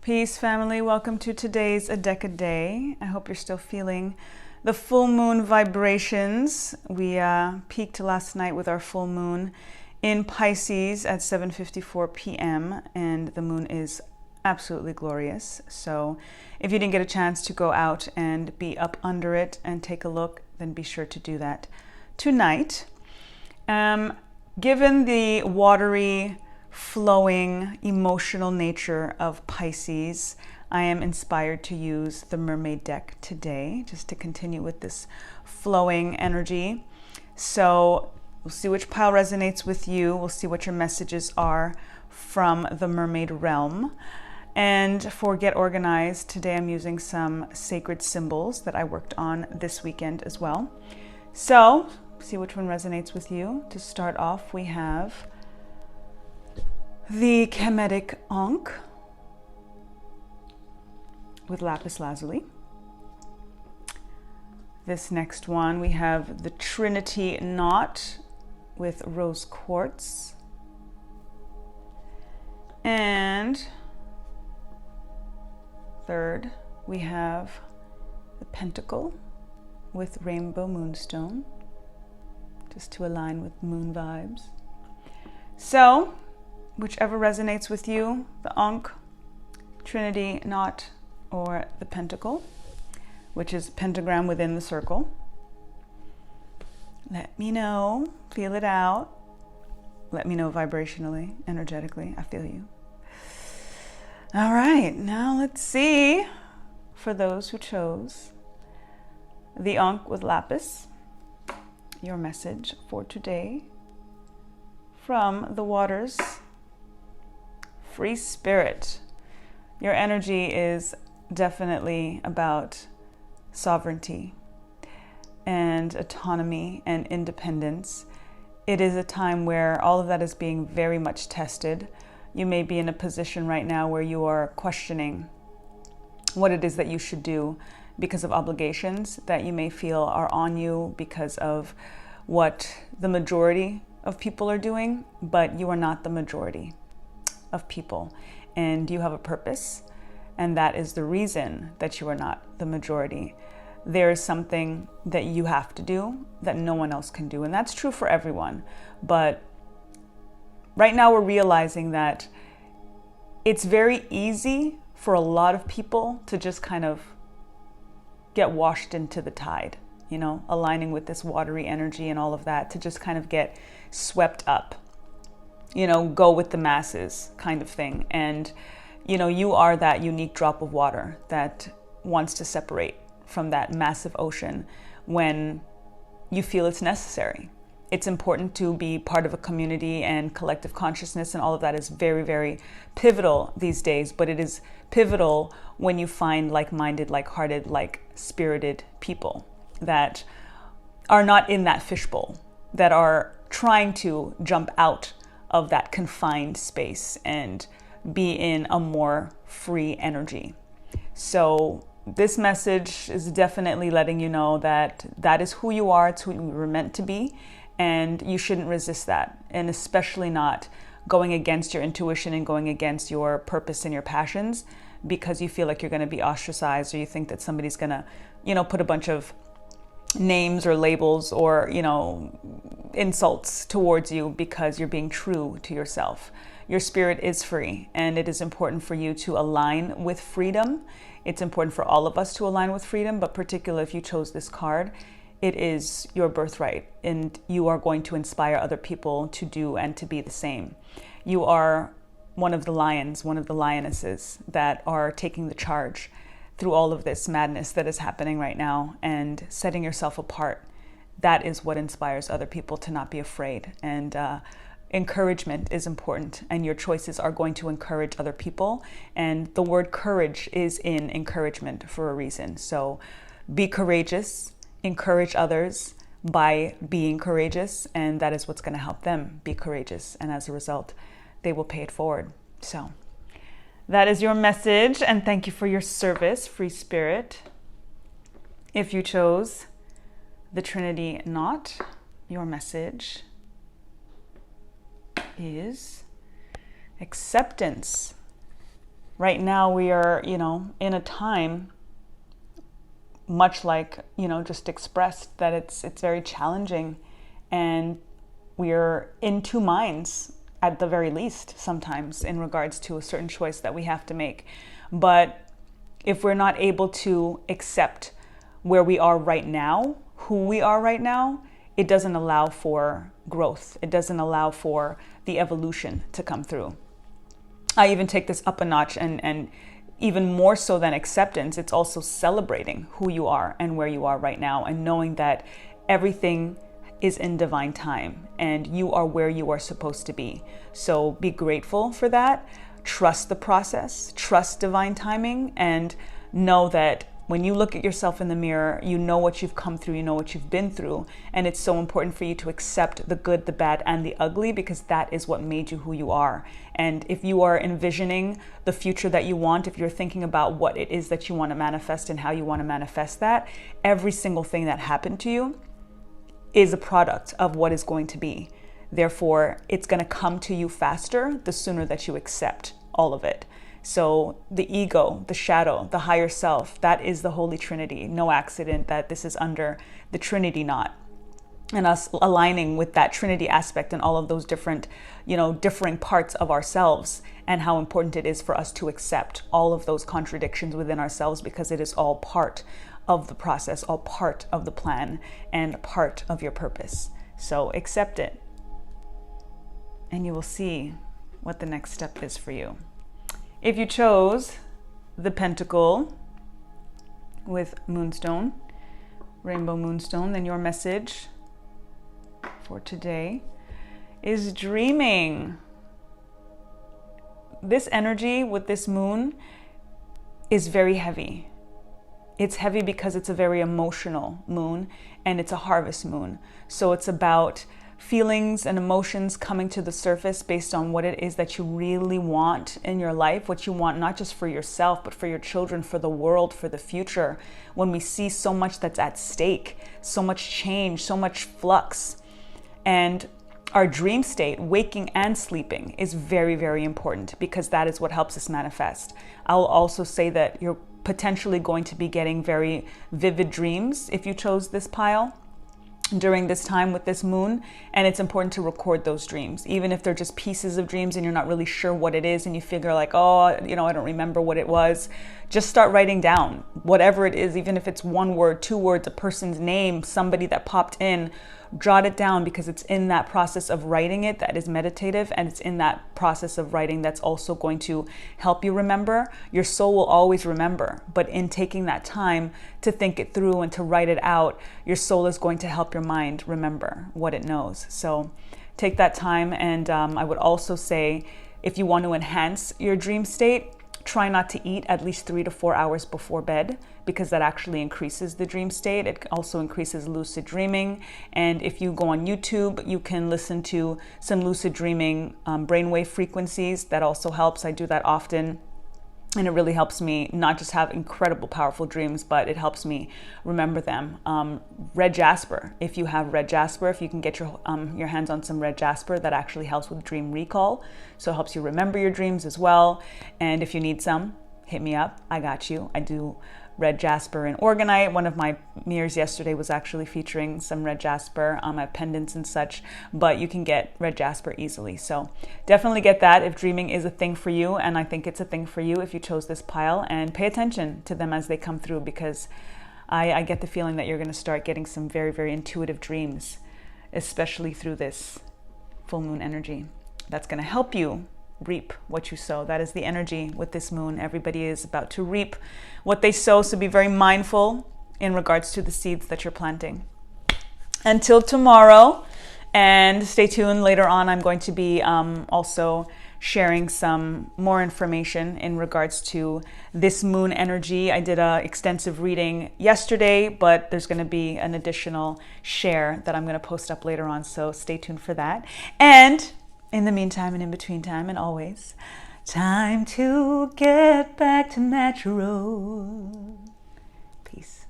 Peace, family. Welcome to today's A Deck a Day. I hope you're still feeling the full moon vibrations. We peaked last night with our full moon in Pisces at 7:54 p.m. and the moon is absolutely glorious. So if you didn't get a chance to go out and be up under it and take a look, then be sure to do that tonight. Given the watery, flowing, emotional nature of Pisces, I am inspired to use the Mermaid deck today, just to continue with this flowing energy. So we'll see which pile resonates with you. We'll see what your messages are from the Mermaid realm. And for Get Organized, today I'm using some sacred symbols that I worked on this weekend as well. So see which one resonates with you. To start off, we have the Kemetic Ankh with lapis lazuli. This next one, we have the Trinity Knot with rose quartz. And third, we have the Pentacle with rainbow moonstone, just to align with moon vibes. So whichever resonates with you, the Ankh, Trinity Knot, or the Pentacle, which is pentagram within the circle. Let me know, feel it out. Let me know vibrationally, energetically, I feel you. All right, now let's see, for those who chose the Ankh with lapis, your message for today from the waters. Free spirit. Your energy is definitely about sovereignty and autonomy and independence. It is a time where all of that is being very much tested. You may be in a position right now where you are questioning what it is that you should do because of obligations that you may feel are on you because of what the majority of people are doing, but you are not the majority of people, and you have a purpose, and that is the reason that you are not the majority. There is something that you have to do that no one else can do, and that's true for everyone. But right now we're realizing that it's very easy for a lot of people to just kind of get washed into the tide, you know, aligning with this watery energy and all of that, to just kind of get swept up, you know, go with the masses kind of thing. And, you know, you are that unique drop of water that wants to separate from that massive ocean when you feel it's necessary. It's important to be part of a community, and collective consciousness and all of that is very, very pivotal these days. But it is pivotal when you find like-minded, like-hearted, like-spirited people that are not in that fishbowl, that are trying to jump out of that confined space and be in a more free energy. So this message is definitely letting you know that that is who you are, it's who you were meant to be, and you shouldn't resist that, and especially not going against your intuition and going against your purpose and your passions because you feel like you're going to be ostracized, or you think that somebody's going to, you know, put a bunch of names or labels or, you know, insults towards you because you're being true to yourself. Your spirit is free, and it is important for you to align with freedom. It's important for all of us to align with freedom, but particularly if you chose this card, it is your birthright, and you are going to inspire other people to do and to be the same. You are one of the lions, one of the lionesses that are taking the charge through all of this madness that is happening right now, and setting yourself apart. That is what inspires other people to not be afraid. And encouragement is important, and your choices are going to encourage other people. And the word courage is in encouragement for a reason. So be courageous, encourage others by being courageous, and that is what's going to help them be courageous. And as a result, they will pay it forward. So that is your message, and thank you for your service, free spirit. If you chose the Trinity Knot, your message is acceptance. right now we are, in a time, much like, just expressed, that it's very challenging, and we're in two minds at the very least sometimes in regards to a certain choice that we have to make. But if we're not able to accept where we are right now, who we are right now, it doesn't allow for growth. It doesn't allow for the evolution to come through. I even take this up a notch, and even more so than acceptance, it's also celebrating who you are and where you are right now, and knowing that everything is in divine time and you are where you are supposed to be. So be grateful for that. Trust the process, trust divine timing, and know that when you look at yourself in the mirror, you know what you've come through, you know what you've been through. And it's so important for you to accept the good, the bad, and the ugly, because that is what made you who you are. And if you are envisioning the future that you want, if you're thinking about what it is that you want to manifest and how you want to manifest that, every single thing that happened to you is a product of what is going to be. Therefore, it's going to come to you faster the sooner that you accept all of it. So the ego, the shadow, the higher self, that is the Holy Trinity. No accident that this is under the Trinity knot. And us aligning with that Trinity aspect and all of those different, differing parts of ourselves, and how important it is for us to accept all of those contradictions within ourselves, because it is all part of the process, all part of the plan, and part of your purpose. So accept it, and you will see what the next step is for you. If you chose the Pentacle with Moonstone, Rainbow Moonstone, then your message for today is dreaming. This energy with this moon is very heavy. It's heavy because it's a very emotional moon, and it's a harvest moon. So it's about feelings and emotions coming to the surface based on what it is that you really want in your life, what you want not just for yourself, but for your children, for the world, for the future. When we see so much that's at stake, so much change, so much flux. And our dream state, waking and sleeping, is very, very important, because that is what helps us manifest. I'll also say that you're potentially going to be getting very vivid dreams if you chose this pile during this time with this moon, and it's important to record those dreams, even if they're just pieces of dreams and you're not really sure what it is, and you figure like, I don't remember what it was. Just start writing down whatever it is, even if it's one word, two words, a person's name, somebody that popped in. Jot it down, because it's in that process of writing it that is meditative, and it's in that process of writing that's also going to help you remember. Your soul will always remember, but in taking that time to think it through and to write it out, your soul is going to help your mind remember what it knows. So take that time, and I would also say, if you want to enhance your dream state, try not to eat at least 3 to 4 hours before bed, because that actually increases the dream state. It also increases lucid dreaming. And if you go on YouTube, you can listen to some lucid dreaming brainwave frequencies. That also helps. I do that often. And it really helps me not just have incredible, powerful dreams, but it helps me remember them. Red jasper, if you have red jasper, if you can get your hands on some red jasper, that actually helps with dream recall. So it helps you remember your dreams as well. And if you need some, hit me up. I got you. I do red jasper and Orgonized. One of my mirrors yesterday was actually featuring some red jasper on my pendants and such, but you can get red jasper easily. So definitely get that if dreaming is a thing for you, and I think it's a thing for you if you chose this pile, and pay attention to them as they come through, because I get the feeling that you're going to start getting some very, very intuitive dreams, especially through this full moon energy. That's going to help you reap what you sow. That is the energy with this moon. Everybody is about to reap what they sow, so be very mindful in regards to the seeds that you're planting. Until tomorrow, and stay tuned. Later on, I'm going to be also sharing some more information in regards to this moon energy. I did an extensive reading yesterday, but there's going to be an additional share that I'm going to post up later on, so stay tuned for that. And in the meantime, and in between time, and always, time to get back to natural. Peace.